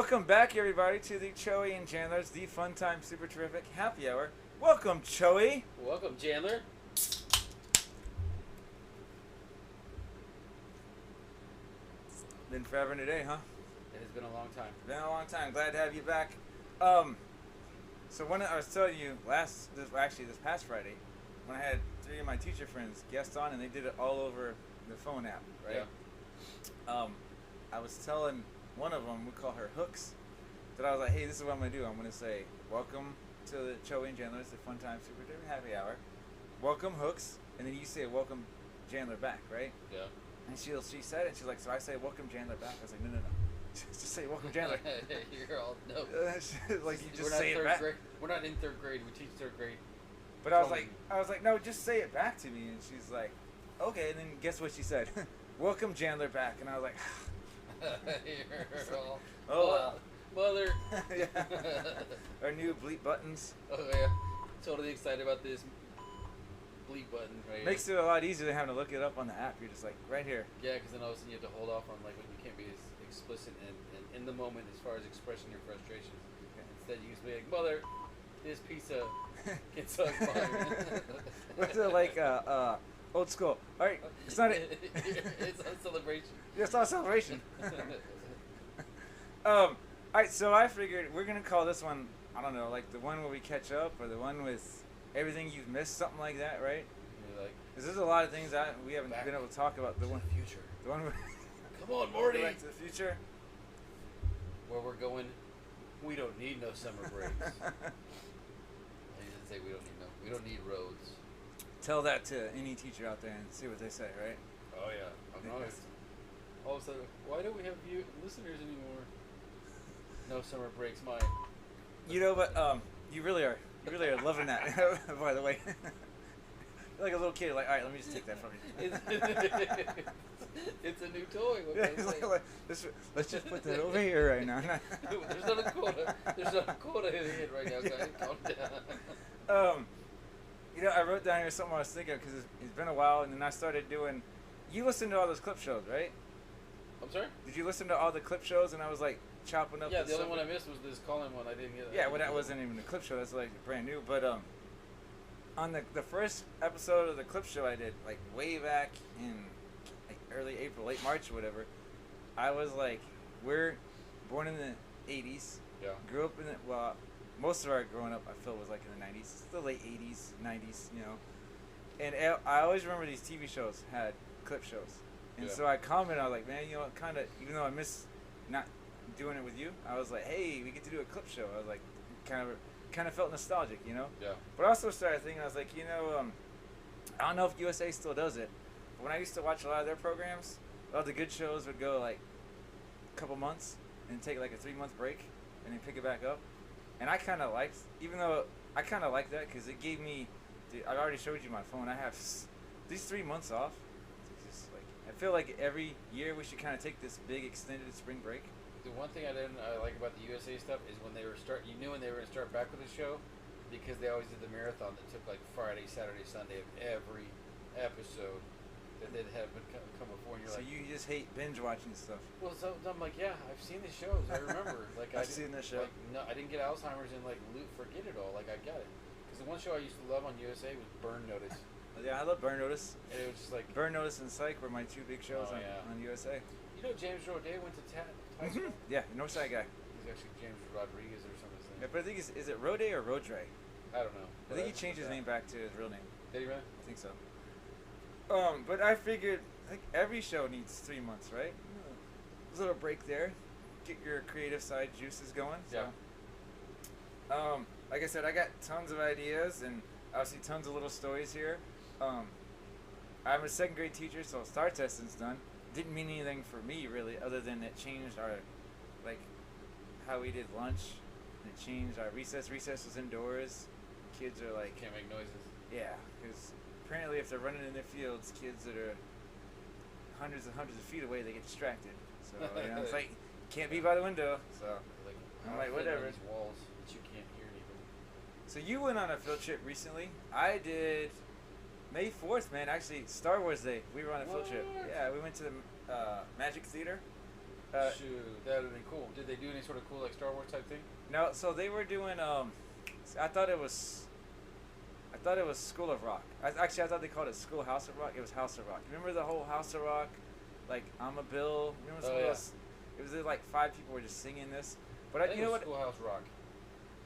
Welcome back, everybody, to the Choey and Jandler's The Fun Time Super Terrific Happy Hour. Welcome, Choey. Welcome, Jandler. Been forever and a day, huh? It has been a long time. Been a long time. Glad to have you back. So when I was telling you this past Friday, when I had three of my teacher friends guest on, and they did it all over the phone app, right? Yeah. I was telling one of them, we call her Hooks, that I was like, hey, this is what I'm gonna do. I'm gonna say, welcome to the Choey and Jandler's The Fun Time Super Terrific Happy Hour. Welcome, Hooks, and then you say, welcome, Jandler back, right? Yeah. And she said it. She's like, so I say, welcome, Jandler back. I was like, no. Just say, welcome, Jandler. You're all no. Like you just We're not say it third back. grade. We're not in third grade. We teach third grade. But I was like, no, just say it back to me. And she's like, okay. And then guess what she said? Welcome, Jandler back. And I was like, You're all, oh well. Mother. Yeah. Our new bleep buttons. Oh yeah. Totally excited about this bleep button right here. Makes it a lot easier than having to look it up on the app. You're just like, right here. Yeah, because then all of a sudden you have to hold off on like when you can't be as explicit and in the moment as far as expressing your frustrations. Instead, you just be like, "Mother, this pizza gets on fire." What's it like? Old school. All right, it's not it. It's a celebration. Yeah, it's not a celebration. All right, so I figured we're gonna call this one, I don't know, like the one where we catch up, or the one with everything you've missed, something like that, right? You're like, Because there's a lot of things that we haven't been able to talk about. The one, future. the one, Come on, Morty. Back to the Future. Where we're going, we don't need no summer breaks. I didn't say we don't need roads. Tell that to any teacher out there and see what they say, right? Oh yeah, I'm honest. All of a sudden, why don't we have listeners anymore? No summer breaks, my. You know, but you really are loving that. By the way, you're like a little kid. Like, all right, let me just take that from you. It's a new toy. What can I say? Let's just put that over here right now. There's not a quota. There's not a quota in it right now, guys. Calm down. You know, I wrote down here something I was thinking because it's been a while, and then I started doing. You listen to all those clip shows, right? I'm sorry? Did you listen to all the clip shows? And I was like chopping up. Yeah, the only one I missed was this call-in one. I didn't get. Yeah, well, that wasn't even a clip show. That's like brand new. But on the first episode of the clip show I did, like way back in like early April, late March, or whatever, I was like, we're born in the '80s. Yeah. Grew up in the most of our growing up, I feel, was like in the '90s, the late '80s, '90s, you know. And I always remember these TV shows had clip shows. And so I commented, I was like, man, you know, kind of, even though I miss not doing it with you, I was like, hey, we get to do a clip show. I was like, kind of felt nostalgic, you know? Yeah. But I also started thinking, I was like, you know, I don't know if USA still does it, but when I used to watch a lot of their programs, a lot of the good shows would go like a couple months and take like a 3-month break and then pick it back up. And I kind of liked, even though I kind of liked that because it gave me, dude, I already showed you my phone, I have these 3 months off. I feel like every year we should kind of take this big extended spring break. The one thing I didn't like about the USA stuff is when they were you knew when they were going to start back with the show because they always did the marathon that took like Friday, Saturday, Sunday of every episode that they'd have come before. And you're so like, you just hate binge watching stuff. Well, so I'm like, yeah, I've seen the shows. I remember. Like I've seen this show. Like, no, I didn't get Alzheimer's and like forget it all. Like I got it. Because the one show I used to love on USA was Burn Notice. Yeah, I love Burn Notice. And it was just like Burn Notice and Psych were my 2 big shows on USA. You know James Roday went to high school? Yeah, Northside guy. He's actually James Rodriguez or something. Yeah, but I think is it Roday or Rodre? I don't know. I think he changed his name back to his real name. Did he really? I think so. But I figured like every show needs 3 months, right? A little break there, get your creative side juices going. So. Yeah. Like I said, I got tons of ideas and obviously tons of little stories here. I'm a 2nd grade teacher, so STAR testing's done. Didn't mean anything for me really, other than it changed our, like, how we did lunch. And it changed our recess. Recess was indoors. Kids are like can't make noises. Yeah, because apparently if they're running in their fields, kids that are hundreds and hundreds of feet away, they get distracted. So you know, it's like can't be by the window. So like, I'm like whatever. These walls that you can't hear anything. So you went on a field trip recently. I did. May 4th, man. Actually, Star Wars Day. We were on a field trip. Yeah, we went to the Magic Theater. Shoot, that would have been cool. Did they do any sort of cool like Star Wars type thing? No, so they were doing. I thought it was. I thought it was School of Rock. I thought they called it School House of Rock. It was House of Rock. Remember the whole House of Rock? Like I'm a Bill. Remember some of those? It was like 5 people were just singing this. But You know what? Schoolhouse Rock.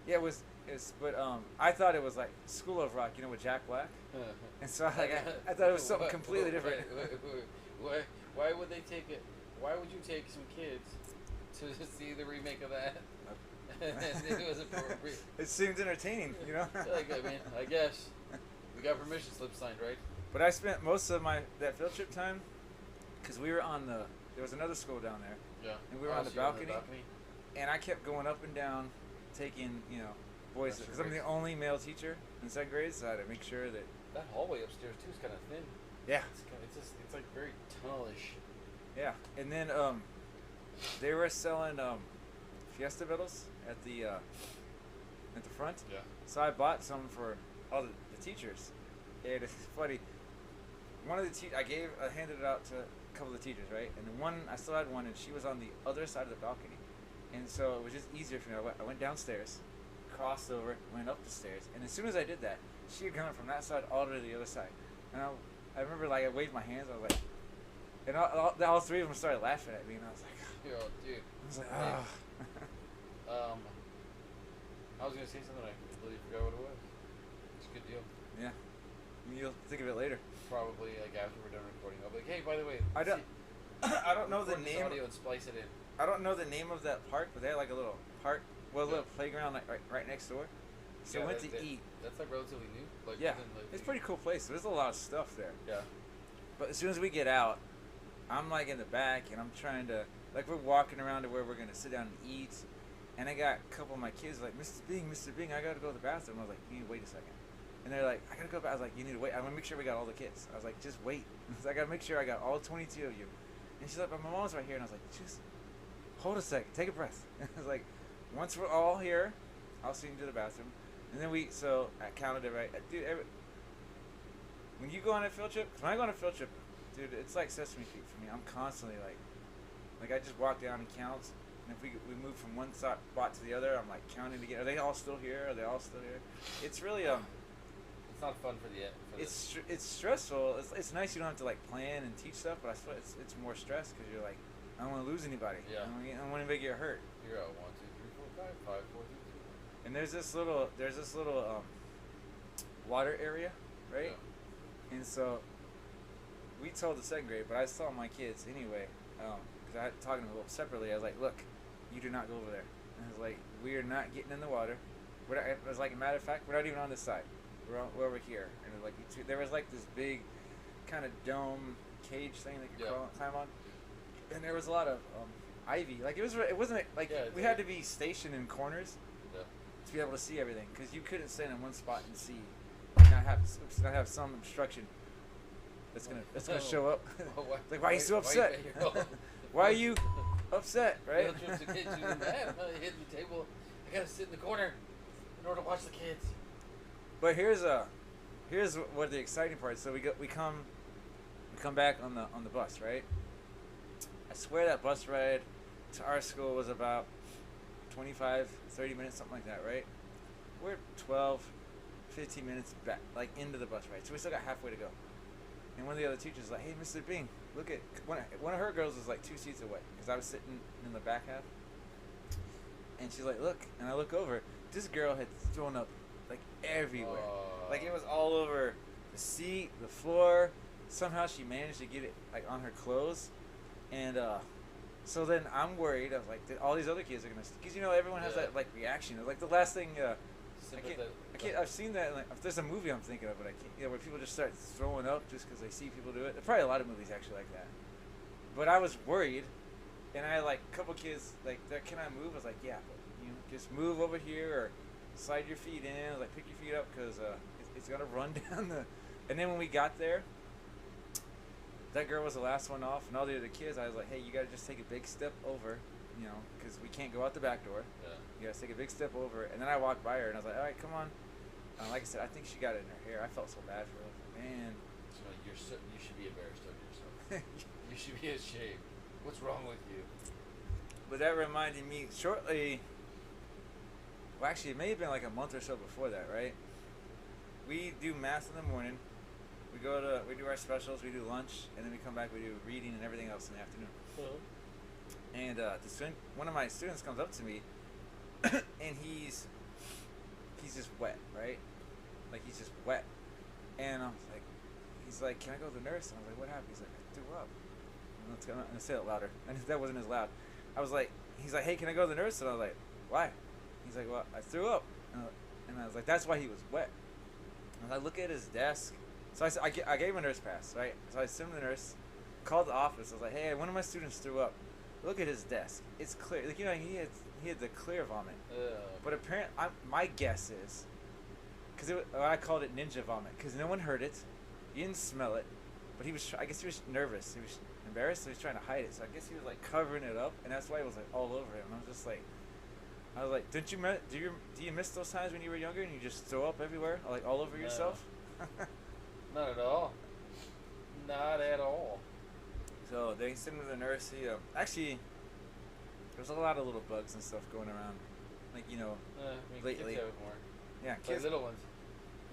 Yeah, it was. But I thought it was like School of Rock. You know, with Jack Black. And so I thought it was something completely different. Why would they take it? Why would you take some kids to see the remake of that? It was appropriate. It seemed entertaining, you know. Like, I mean, I guess we got permission slip signed, right? But I spent most of that field trip time because we were on there was another school down there. Yeah. And we were on the balcony. And I kept going up and down, taking boys because I'm the only male teacher in 2nd grade, so I had to make sure that that hallway upstairs too is kind of thin. Yeah. It's like very tunnelish. Yeah, and then they were selling Fiesta Vittles at the front. Yeah. So I bought some for all the teachers. And it's funny. One of the I handed it out to a couple of the teachers, right? And then I still had one, and she was on the other side of the balcony, and so it was just easier for me. I went downstairs, crossed over, went up the stairs, and as soon as I did that, she had gone from that side all the way to the other side. And I remember I waved my hands. I was like, and all 3 of them started laughing at me, and I was like, yo, dude. I was like, I was gonna say something. I completely forgot what it was. It's a good deal. Yeah. You'll think of it later. Probably like after we're done recording. I'll be like, hey, by the way, I don't know the name. Audio and splice it in. I don't know the name of that park, but they had like a little park, a little playground like right next door. So I went to eat. That's like relatively new. Like it's a pretty cool place. There's a lot of stuff there. Yeah. But as soon as we get out, I'm like in the back and I'm trying to we're walking around to where we're gonna sit down and eat, and I got a couple of my kids like, Mr. Bing, I gotta go to the bathroom. I was like, you need to wait a second. And they're like, I gotta go back. I was like, you need to wait. I want to make sure we got all the kids. I was like, just wait. I gotta make sure I got all 22 of you. And she's like, but my mom's right here. And I was like, just hold a second, take a breath. And I was like, once we're all here, I'll see you to the bathroom. And then I counted it right. Dude, when you go on a field trip, because when I go on a field trip, dude, it's like Sesame Street for me. I'm constantly like I just walk down and count. And if we move from one spot to the other, I'm like counting again. Are they all still here? Are they all still here? It's really It's not fun for the. It's stressful. It's nice you don't have to like plan and teach stuff, but I swear it's more stress because you're like, I don't want to lose anybody. Yeah. I don't want anybody to get hurt. You're out 1, 2, 3, 4, 5, 5, 4, 3, 2, 1. And there's this little water area, right? Yeah. And so we told the 2nd grade, but I saw my kids anyway, because I had talking to them separately. I was like, look, you do not go over there. And I was like, we are not getting in the water. I was like, a matter of fact, we're not even on this side. We're over here. And it was like there was like this big kind of dome cage thing that you could climb on, and there was a lot of ivy. Like it wasn't like we had to be stationed in corners to be able to see everything, because you couldn't stand in one spot and see, and not have some obstruction that's gonna show up. Like, why are you so upset? Why are you upset? Right? Hitting the table. I gotta sit in the corner in order to watch the kids. But here's what the exciting part is. So we come back on the bus, right? I swear that bus ride to our school was about 25, 30 minutes, something like that, right? We're 12, 15 minutes back, like into the bus ride. So we still got halfway to go. And one of the other teachers was like, hey, Mr. Bing, look at, one of her girls was like 2 seats away, because I was sitting in the back half. And she's like, look, and I look over, this girl had thrown up like everywhere. Like it was all over the seat, the floor. Somehow she managed to get it like on her clothes. And so then I'm worried. I was like, all these other kids are gonna, because everyone has that like reaction. Like the last thing, I can't. I've seen that. Like, if there's a movie I'm thinking of, but I can't. Where people just start throwing up just because they see people do it. There's probably a lot of movies actually like that. But I was worried, and I like a couple kids like, can I move? I was like, yeah, but just move over here or slide your feet in. Like pick your feet up because it's gonna run down the. And then when we got there, that girl was the last one off, and all the other kids, I was like, hey, you gotta just take a big step over, because we can't go out the back door. Yeah. You gotta take a big step over. And then I walked by her, and I was like, all right, come on. Like I said, I think she got it in her hair. I felt so bad for her. Man. So you should be embarrassed of yourself. You should be ashamed. What's wrong with you? But that reminded me shortly. Well, actually, it may have been like a month or so before that, right? We do math in the morning. We do our specials. We do lunch, and then we come back. We do reading and everything else in the afternoon. And one of my students comes up to me, and he's just wet, right? Like he's just wet, and I was like, he's like, can I go to the nurse? And I was like, what happened? He's like, I threw up. I'm gonna say it louder. And that wasn't as loud. I was like, he's like, hey, can I go to the nurse? And I was like, why? He's like, well, I threw up. And I was like, that's why he was wet. And I look at his desk. So I gave him a nurse pass, right? So I sent him to the nurse, called the office. I was like, hey, one of my students threw up. Look at his desk. It's clear. Like, he had the clear vomit. But apparently, my guess is, because I called it ninja vomit, because no one heard it. He didn't smell it. But I guess he was nervous. He was embarrassed, so he was trying to hide it. So I guess he was like covering it up, and that's why it was like all over him. And I was like, do you miss those times when you were younger and you just throw up everywhere, like all over yourself? Not at all. Not at all. So they sent him to the nurse. Actually, there's a lot of little bugs and stuff going around, like lately. Kids have it more. Yeah, kids. Like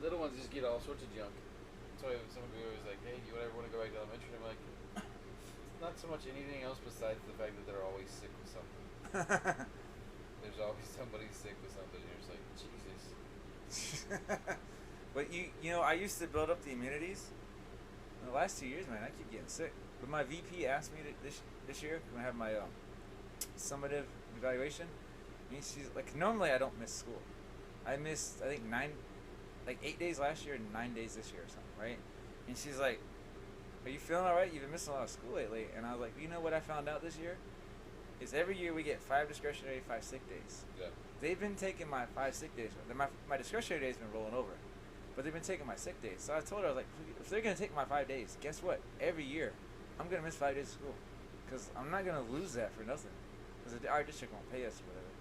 little ones just get all sorts of junk. That's why somebody always like, hey, do you ever want to go back to elementary? And I'm like, not so much anything else besides the fact that they're always sick with something. There's always somebody sick with something. You're just like, Jesus. But I used to build up the immunities. In the last 2 years, man, I keep getting sick. But my VP asked me this year when I have my summative evaluation. And she's like, normally I don't miss school. I missed, I think 8 days last year and 9 days this year or something, right? And she's like, are you feeling all right? You've been missing a lot of school lately. And I was like, you know what I found out this year? Is every year we get 5 discretionary, 5 sick days. Yeah. They've been taking my 5 sick days. My discretionary days have been rolling over. But they've been taking my sick days. So I told her, I was like, if they're going to take my 5 days, guess what? Every year, I'm going to miss 5 days of school. Because I'm not going to lose that for nothing. Because our district won't pay us or whatever.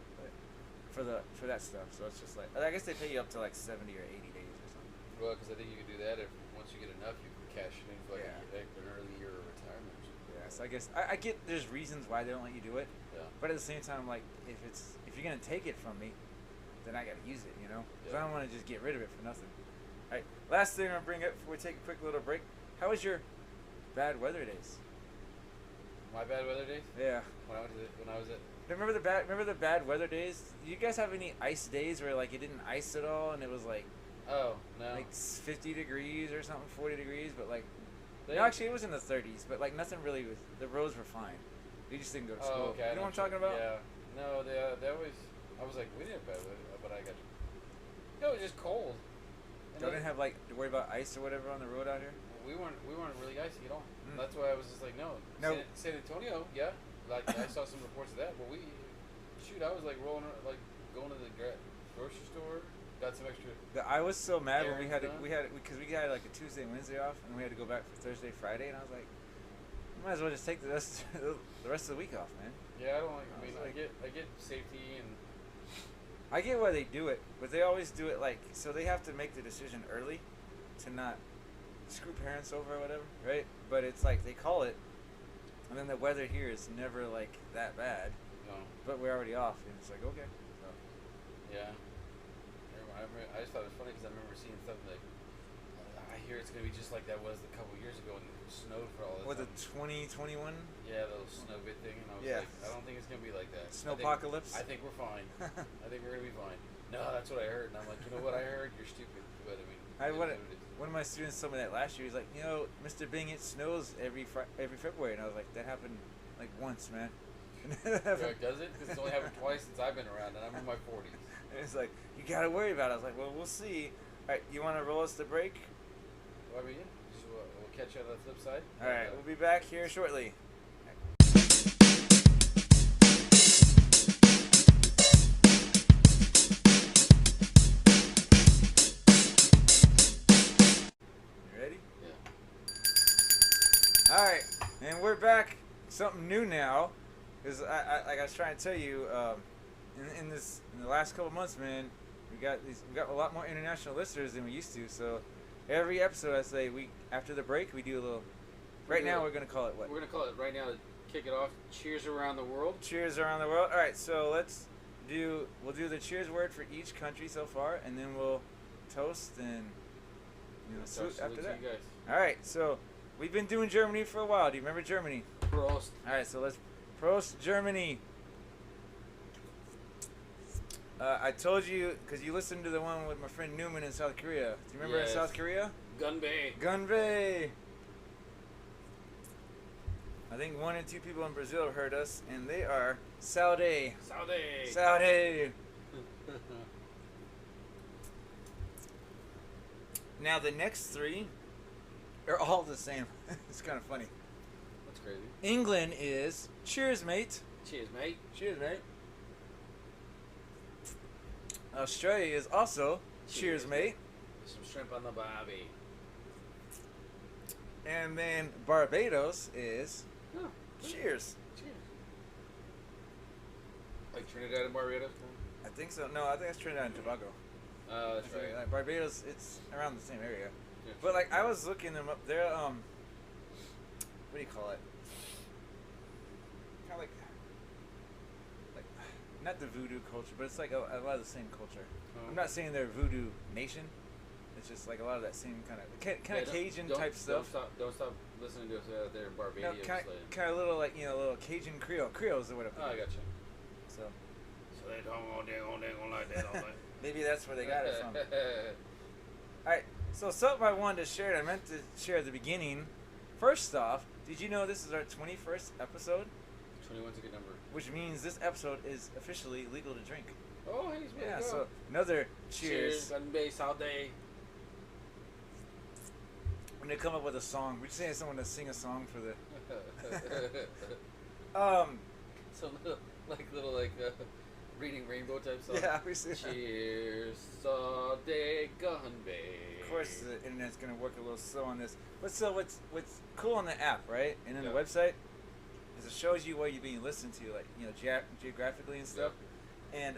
But for that stuff. So it's just like, I guess they pay you up to like 70 or 80 days or something. Well, because I think you can do that if once you get enough, you can cash it in for like an early year of retirement. Yeah, so I guess I get there's reasons why they don't let you do it. Yeah. But at the same time, like if you're gonna take it from me, then I gotta use it, Because I don't want to just get rid of it for nothing. All right, last thing I'm gonna bring up before we take a quick little break. How was your bad weather days? My bad weather days? Yeah. When I was at. Remember the bad weather days? Do you guys have any ice days where like it didn't ice at all and it was like Oh, no. like 50 degrees or something, 40 degrees, but like no, actually it was in the 30s, but like nothing really was. The roads were fine. You just didn't go to school. Oh, okay. You know what I'm talking about? Yeah. No, they always. I was like, we didn't have bad weather, but I got. No, it was just cold. Y'all didn't have like to worry about ice or whatever on the road out here. We weren't really icy at all. That's why I was just like, no. San Antonio, yeah. Like I saw some reports of that, but I was like going to the grocery store, got some extra. I was so mad when because done. we had like a Tuesday and Wednesday off, and we had to go back for Thursday, Friday, and I was like, might as well just take the rest of the week off, man. Yeah, I don't like. I get safety and. I get why they do it, but they always do it like so they have to make the decision early, to not screw parents over or whatever, right? But it's like they call it, and then the weather here is never like that bad. No. But we're already off, and it's like okay. So. Yeah. I just thought it was funny because I remember seeing something like. I hear it's gonna be just like that was a couple years ago when it snowed for all this. Was it 2021? Yeah, the little snow bit thing, and I was like, I don't think it's gonna be like that. Snowpocalypse. I think we're fine. I think we're gonna be fine. No, that's what I heard, and I'm like, you know what I heard? You're stupid, but I mean. One of my students told me that last year. He's like, Mr. Bing, it snows every February, and I was like, that happened like once, man. Does it? Because it's only happened twice since I've been around, and I'm in my 40s. And it's like, you gotta worry about it. I was like, well, we'll see. All right, you want to roll us the break? Well, I mean, we'll catch you on the flip side. All right, we'll be back here shortly. You ready? Yeah. All right, and we're back. Something new now, because like I was trying to tell you, in the last couple months, man, we got a lot more international listeners than we used to. So every episode, I say after the break we do a little. Right now, we're gonna call it what? We're gonna call it right now. kick it off. Cheers around the world. Cheers around the world. All right, so we'll do the cheers word for each country so far, and then we'll toast and salute after that. You guys. All right, so we've been doing Germany for a while. Do you remember Germany? Prost. All right, so let's Prost Germany. I told you because you listened to the one with my friend Newman in South Korea. Do you remember in South Korea? Gunbei. Gunbei. I think 1 or 2 people in Brazil heard us, and they are Saudi. Saudi. Saudi. Now the next 3 are all the same. It's kind of funny. That's crazy. England is cheers, mate. Cheers, mate. Cheers, mate. Australia is also cheers, mate. Some shrimp on the barbie. And then Barbados is Oh, cheers. cheers. Like Trinidad and Barbados? I think so. No, I think it's Trinidad and Tobago. That's right. Like Barbados, it's around the same area. Yeah, But like I was looking them up, they're what do you call it? Kind of like not the voodoo culture, but it's like a lot of the same culture. Oh. I'm not saying they're a voodoo nation. It's just like a lot of that same kind of Cajun type stuff. Don't stop listening to us out there in Barbados. No, kind of little like little Cajun Creoles or whatever. Oh, I got you. So they don't like that all night. maybe that's where they got it from. All right, so something I wanted to share. I meant to share at the beginning. First off, did you know this is our 21st episode? 21's a good number. Which means this episode is officially legal to drink. Oh, hey, it's Yeah, so another cheers. Gunbei Saudi. When they come up with a song, we just need someone to sing a song for the. Some little reading rainbow type song. Yeah, we see. Cheers, Saudi Gunbei. Of course, the internet's gonna work a little slow on this. But so what's cool on the app, right, and in the website, is it shows you where you're being listened to, like geographically and stuff. And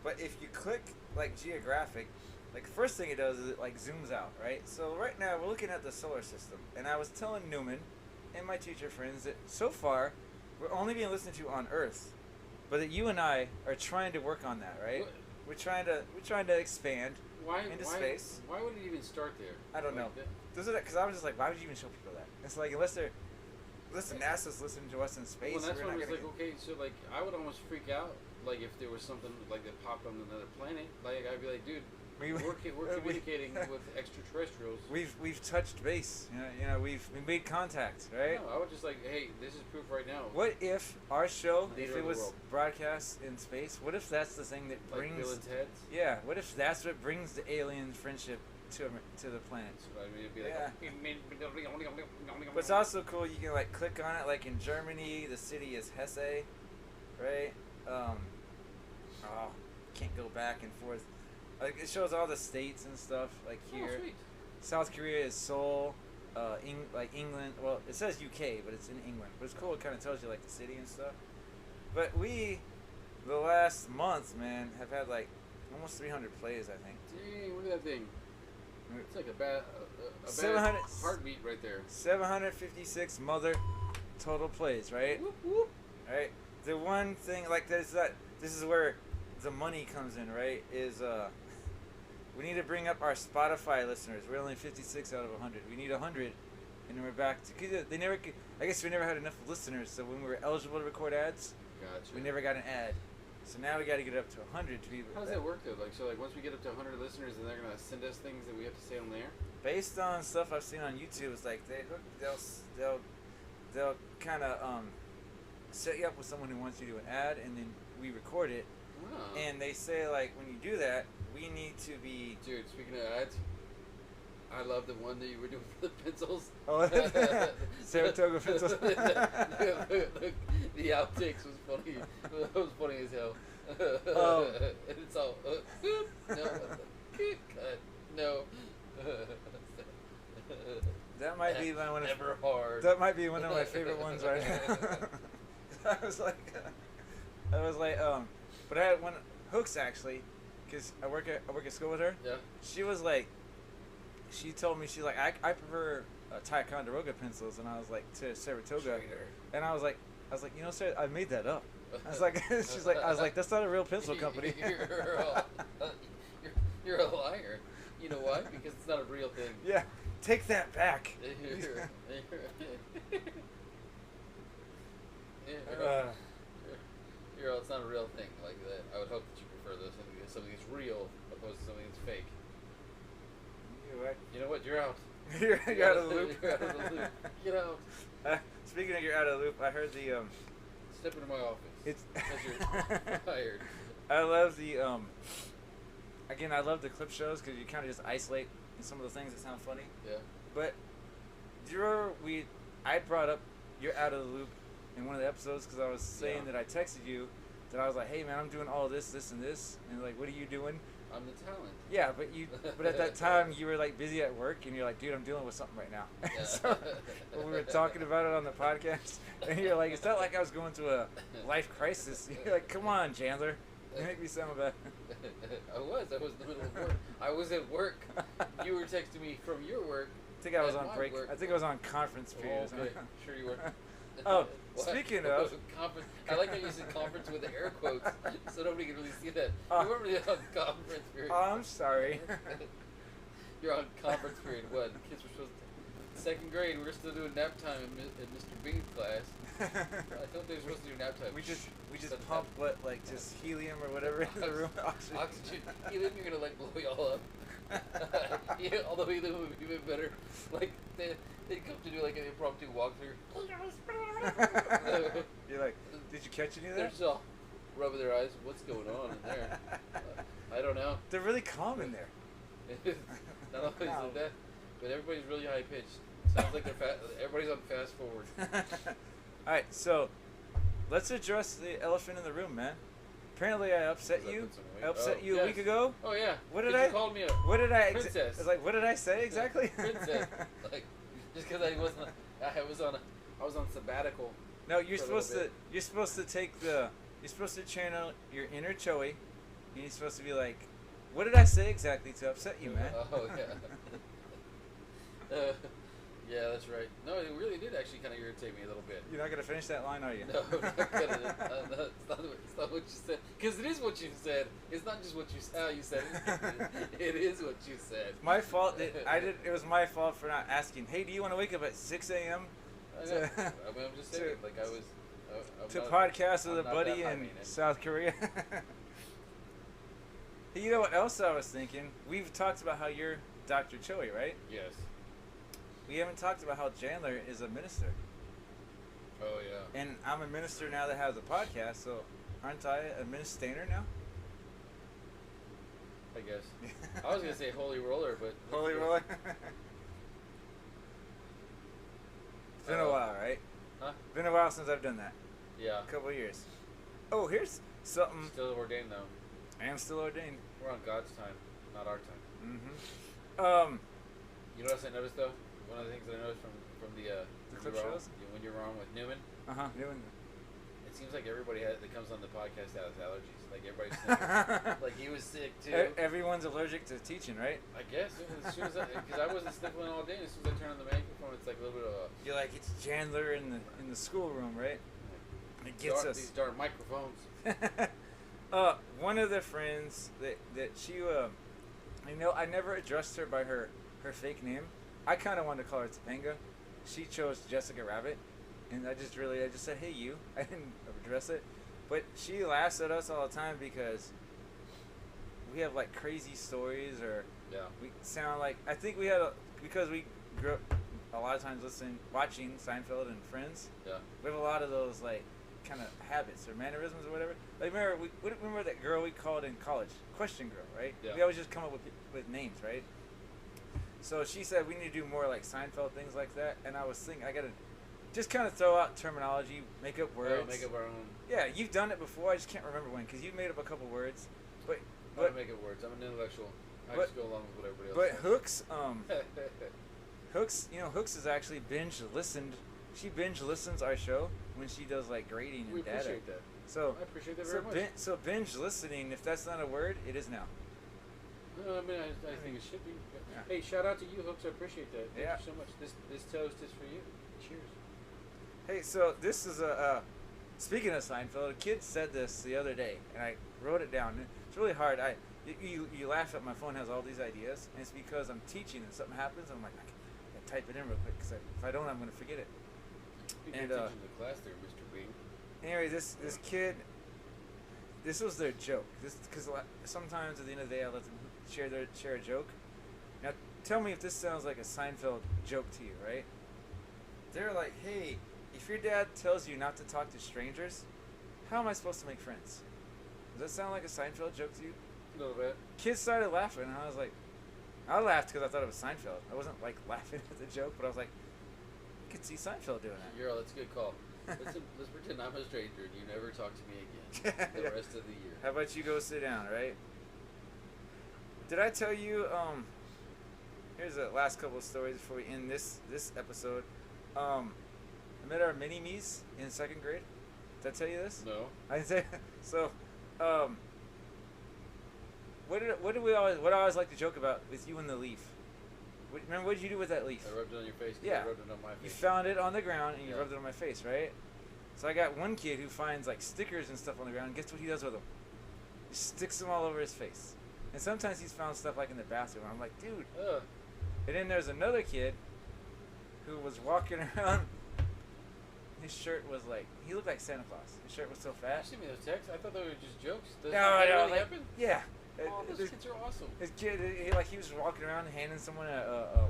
but if you click like geographic, like the first thing it does is it like zooms out, right? So right now we're looking at the solar system, and I was telling Newman and my teacher friends that so far we're only being listened to on Earth, but that you and I are trying to work on that, right? What? We're trying to expand into space. Why would it even start there? I don't know. Because I was just like, why would you even show people that? It's like unless NASA's listening to us in space. Well, that's we're why I not was gonna like, okay, so like I would almost freak out, like if there was something like that popped on another planet. Like I'd be like, dude, we're communicating with extraterrestrials. We've touched base. We made contact, right? No, I would just like, hey, this is proof right now. What if our show, Leader if it of the was world. broadcast in space, what if that's the thing that Like brings? Bill and Ted's? Yeah. What if that's what brings the alien friendship to the planet? So I mean, it'd be like, Yeah. But it's also cool. You can like click on it. Like in Germany, the city is Hesse, right? Can't go back and forth. Like it shows all the states and stuff. Like here, oh, sweet. South Korea is Seoul. England. Well, it says UK, but it's in England. But it's cool. It kind of tells you like the city and stuff. But the last month, man, have had like almost 300 plays. I think. Dang, look at that thing. It's like a bad 700 heartbeat right there. 756 total plays, right? Whoop, whoop. Right. The one thing like this is where the money comes in, right? Is we need to bring up our Spotify listeners. We're only 56 out of 100. We need 100, and then we're back to. I guess we never had enough listeners, so when we were eligible to record ads, Gotcha. we never got an ad. So now we got to get up to 100 to be. How does that work though? Like, so like once we get up to 100 listeners, then they're gonna send us things that we have to say on there. Based on stuff I've seen on YouTube, it's like they'll kind of set you up with someone who wants you to do an ad, and then we record it. Oh. And they say like when you do that, we need to be. Dude, speaking of ads, I love the one that you were doing for the pencils. Oh, Saratoga pencils. The outtakes was funny. That was funny as hell. And it's all no, cut, no. That might be one of Never hard. That might be one of my favorite ones right now. I was like, but I had one Hooks actually, because I work at school with her. Yeah. She was like, she told me I prefer Ticonderoga pencils, and I was like to Saratoga, Trader. and I was like, you know, sir, I made that up. I was like, she's like, I was like, that's not a real pencil company. You're a liar. You know why? Because it's not a real thing. Yeah, take that back. It's not a real thing like that. I would hope that you prefer something that's real opposed to something that's fake. You know what? You're out. You're out of the loop. You're out of the loop. Get out. Speaking of you're out of the loop, I heard the Step into my office. It's because you're fired. I love the again, I love the clip shows because you kind of just isolate some of the things that sound funny. Yeah. But do you remember I brought up you're out of the loop in one of the episodes because I was saying that I texted you that I was like, hey man, I'm doing all this, and this, and like, what are you doing? I'm the talent. Yeah, but at that time you were like busy at work, and you're like, dude, I'm dealing with something right now. Yeah. So when we were talking about it on the podcast, and you're like, it's not like I was going through a life crisis. You're like, come on, Jandler, you make me sound bad. I was in the middle of work. I was at work. You were texting me from your work. I think I was at on my break. work. I think I was on conference period. Oh, okay. Sure you were. Oh, What? speaking of conference, I like how you said conference with the air quotes, so nobody can really see that. Oh. You weren't really on conference period. Oh, I'm sorry. You're on conference period. What? The kids were supposed to, second grade. We were still doing nap time in Mr. Bean's class. I thought they were supposed to do nap time. We just Shut pump up. just helium or whatever into the room. Oxygen. Helium, you're gonna like blow y'all up. Yeah, although helium would be even better. Like they'd come to do like an impromptu walkthrough. You're like, did you catch any of They're that? just all rubbing their eyes. What's going on in there? I don't know. They're really calm in there. Not always like that, but everybody's really high pitched. Sounds like everybody's on fast forward. All right, so let's address the elephant in the room, man. Apparently, I upset you. A week ago. Oh yeah. What did You called me a What did I? princess. I was like, what did I say exactly? Princess. Like, just because I was on sabbatical. No, you're for a little supposed to. bit. You're supposed to take the. You're supposed to channel your inner Choey. And you're supposed to be like, what did I say exactly to upset you, man? Oh yeah. Yeah, that's right. No, it really did actually kind of irritate me a little bit. You're not gonna finish that line, are you? No, not gonna, no, it's not what you said. Because it is what you said. It's not just how you said it. It is what you said. My fault. It was my fault for not asking. Hey, do you want to wake up at 6 a.m. I know. I mean, I'm just saying. Like I was. to podcast with I'm a not buddy that in high-maintenance. South Korea? Hey, you know what else I was thinking? We've talked about how you're Dr. Choey, right? Yes. We haven't talked about how Jandler is a minister. Oh yeah. And I'm a minister now that has a podcast, so aren't I a minister now? I guess. I was gonna say holy roller, but Holy roller. It's been a while, right? Huh? Been a while since I've done that. Yeah. A couple of years. Oh, here's something. Still ordained though. I am still ordained. We're on God's time, not our time. Mm-hmm. You know what I noticed though? One of the things that I noticed from the clip when you were on- shows? when you were on with Newman, Doing it seems like everybody that comes on the podcast has allergies. Like everybody's sick. Like he was sick too. Everyone's allergic to teaching, right? I guess as soon as because I wasn't sniffling all day, and as soon as I turn on the microphone, it's like a little bit of You're like, it's Jandler in the schoolroom, right? It gets us. these darn microphones. One of the friends that she I never addressed her by her fake name. I kind of wanted to call her Topanga. She chose Jessica Rabbit, and I just said, hey you. I didn't address it, but she laughs at us all the time because we have like crazy stories, or Yeah. we sound like, I think we had because we grew up a lot of times watching Seinfeld and Friends. Yeah. We have a lot of those like kind of habits or mannerisms or whatever. Like remember that girl we called in college, Question Girl, right? Yeah. We always just come up with names, right? So she said we need to do more like Seinfeld things like that, and I was thinking I gotta just kind of throw out terminology, make up words. Make up our own. Yeah, you've done it before. I just can't remember when because you made up a couple words, but I don't make up words. I'm an intellectual. I just go along with what everybody else Hooks says. Hooks is actually binge listened. She binge listens our show when she does like grading and We data. appreciate that. So I appreciate that very much. So binge listening, if that's not a word, it is now. I mean, I think it should be. Yeah. Hey, shout out to you, Hooks. I appreciate that. Thank Yeah. you so much. This toast is for you. Cheers. Hey, so this is speaking of Seinfeld, a kid said this the other day, and I wrote it down. It's really hard. You laugh at my phone has all these ideas, and it's because I'm teaching and something happens, and I'm like, I can type it in real quick, because if I don't, I'm going to forget it. You pay And, attention to the class there, Mr. Bean. Anyway, this kid, this was their joke. This because sometimes at the end of the day, I let them share a joke. Now, tell me if this sounds like a Seinfeld joke to you, right? They're like, hey, if your dad tells you not to talk to strangers, how am I supposed to make friends? Does that sound like a Seinfeld joke to you? A little bit. Kids started laughing, and I was like, I laughed because I thought it was Seinfeld. I wasn't like laughing at the joke, but I was like, I could see Seinfeld doing that. Euro, that's a good call. Let's pretend I'm a stranger and you never talk to me again the Yeah. rest of the year. How about you go sit down, right? Did I tell you, here's the last couple of stories before we end this episode. I met our mini-me's in 2nd grade. Did I tell you this? No. I say so. What I always like to joke about with you and the leaf. Remember what did you do with that leaf? I rubbed it on your face. 'Cause Yeah. I rubbed it on my face. You found it on the ground and you Yeah. rubbed it on my face, right? So I got one kid who finds like stickers and stuff on the ground. And guess what he does with them? He sticks them all over his face. And sometimes he's found stuff like in the bathroom. I'm like, dude. Ugh. And then there's another kid who was walking around. His shirt was like, he looked like Santa Claus. His shirt was so You fat. sent me those texts. I thought they were just jokes. Does No, that really like, happen? yeah. Oh, those This- kids are awesome. This kid, he was walking around and handing someone a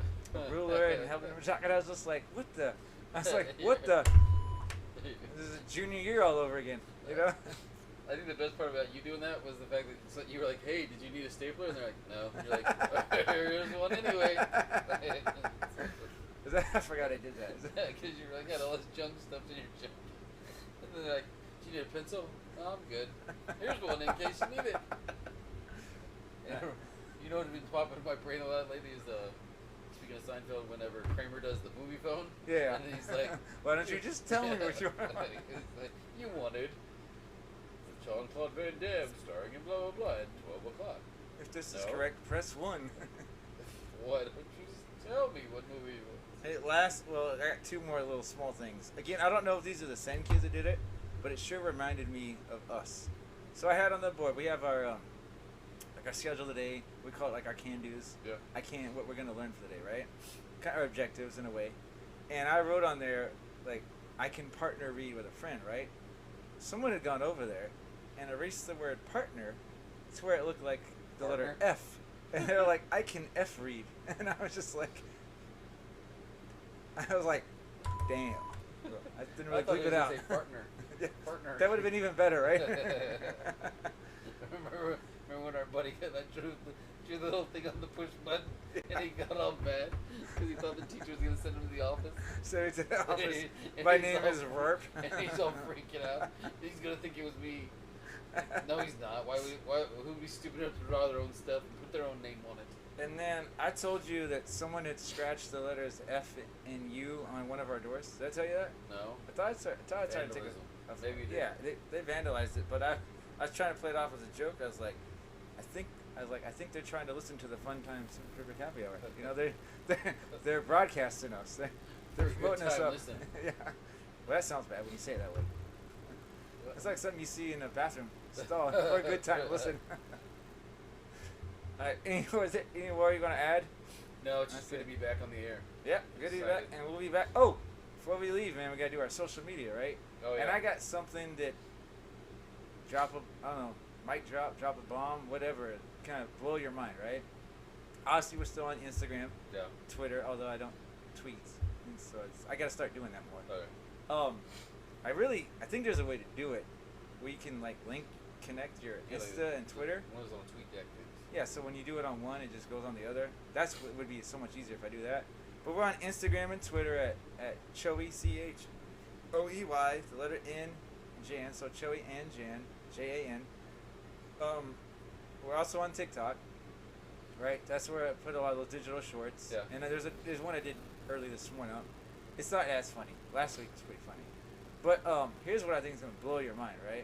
ruler and helping him talk. And I was just like, what the? I was like, what the? This is a junior year all over again, you know? I think the best part about you doing that was the fact that so you were like, "Hey, did you need a stapler?" And they're like, "No." And you're like, "Here's one anyway." I forgot I did that. Because you like had all this junk stuff in your junk. And then they're like, "Do you need a pencil?" "No, I'm good. Here's one in case you need it." And you know what's been popping in my brain a lot lately is speaking of Seinfeld, whenever Kramer does the movie phone. Yeah. And he's like, why don't you just tell me what you want? It's like, you wanted Jean-Claude Van Damme starring in blah blah blah at 12 o'clock. If this is No. correct, press 1. Why don't you just tell me what movie it was? Well, I got 2 more little small things. Again, I don't know if these are the same kids that did it, but it sure reminded me of us. So I had on the board, we have our like our schedule today. We call it like our can-dos. Yeah. What we're gonna learn for the day, right? Kind of our objectives in a way. And I wrote on there like I can partner read with a friend, right? Someone had gone over there and erased the word partner to where it looked like the letter Partner. F. And they're like, I can F read. And I was just like, damn. I didn't really I thought bleep it it out. was a partner. Yeah. Partner. That would have been even better, right? remember when our buddy drew the little thing on the push button and he got all mad because he thought the teacher was going to send him to the office. So it's in the office. And My he's name all- is Verp. And he's all freaking out. He's going to think it was me. No, he's not. Who would be stupid enough to draw their own stuff and put their own name on it? And then I told you that someone had scratched the letters F and U on one of our doors. Did I tell you that? No. I thought I tried to take Vandalism. a Maybe you did. yeah, they vandalized it, but I was trying to play it off as a joke. I was like, I think they're trying to listen to the Fun Times Perfect Happy Hour. You know, they're broadcasting us. They're For a good promoting us time up. listening. Yeah. Well, that sounds bad when you say it that way. It's like something you see in a bathroom stall for a good time. Listen. All right. Any more you want to add? No, it's just That's good it. to be back on the air. Yeah, good to be back, Excited. and we'll be back. Oh, before we leave, man, we gotta do our social media, right? Oh, yeah. And I got something that mic drop a bomb, whatever, kind of blow your mind, right? Obviously, we're still on Instagram, Yeah. Twitter, although I don't tweet, and so I gotta start doing that more. Okay. I think there's a way to do it, where you can like connect your Yeah, like Insta and Twitter. One of those little tweet deck things. Yeah, so when you do it on one, it just goes on the other. That's what would be so much easier if I do that. But we're on Instagram and Twitter at Choey, CHOEY, the letter N, Jan, so Choey and Jan, JAN. We're also on TikTok, right? That's where I put a lot of those digital shorts. Yeah. And there's one I did early this morning. It's not as funny. Last week was pretty funny. But here's what I think is going to blow your mind, right?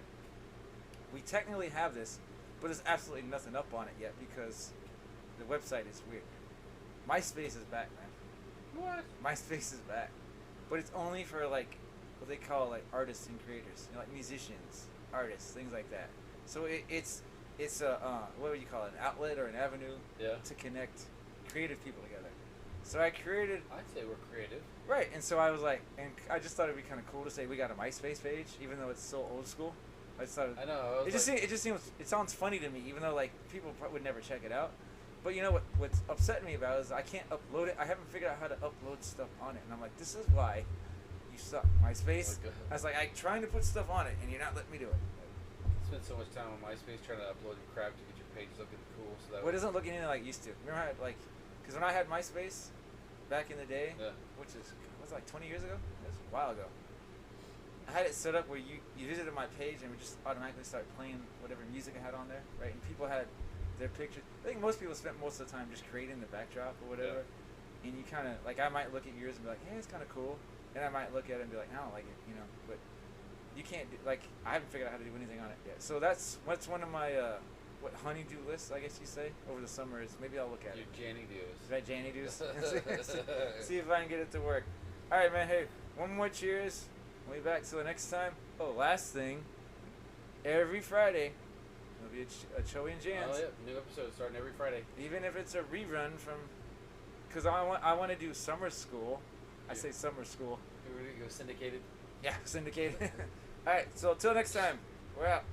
We technically have this, but there's absolutely nothing up on it yet because the website is weird. MySpace is back, man. What? MySpace is back, but it's only for like what they call like artists and creators, like musicians, artists, things like that. So it's a what would you call it? An outlet or an avenue to connect creative people together. So I created. I'd say we're creative. Right, and so I was like, and I just thought it'd be kind of cool to say we got a MySpace page, even though it's so old school. I just thought I know. it just seems it sounds funny to me, even though like people would never check it out. But you know what's upsetting me about it is I can't upload it. I haven't figured out how to upload stuff on it, and I'm like, this is why you suck, MySpace. Okay. I was like, I'm trying to put stuff on it, and you're not letting me do it. I spent so much time on MySpace trying to upload your crap to get your pages looking cool. So that Well, it isn't looking anything like it used to. Remember how like, because when I had MySpace back in the day, which was like 20 years ago. It was a while ago. I had it set up where you visited my page and would just automatically start playing whatever music I had on there, right? And people had their pictures. I think most people spent most of the time just creating the backdrop or whatever. And you kind of, like, I might look at yours and be like, hey, it's kind of cool. And I might look at it and be like, I don't like it, you know. But you can't, like, I haven't figured out how to do anything on it yet. So that's one of my, honey-do lists, I guess you say, over the summer is maybe I'll look at it. Your Janny-doos. Right, Janny-doos. See if I can get it to work. All right, man. Hey, one more cheers. We'll be back till the next time. Oh, last thing. Every Friday, there'll be a Choey and Jans. Oh, yeah. New episode starting every Friday. Even if it's a rerun from... Because I want to do summer school. I say summer school. Go syndicated. Yeah, syndicated. All right, so till next time, we're out.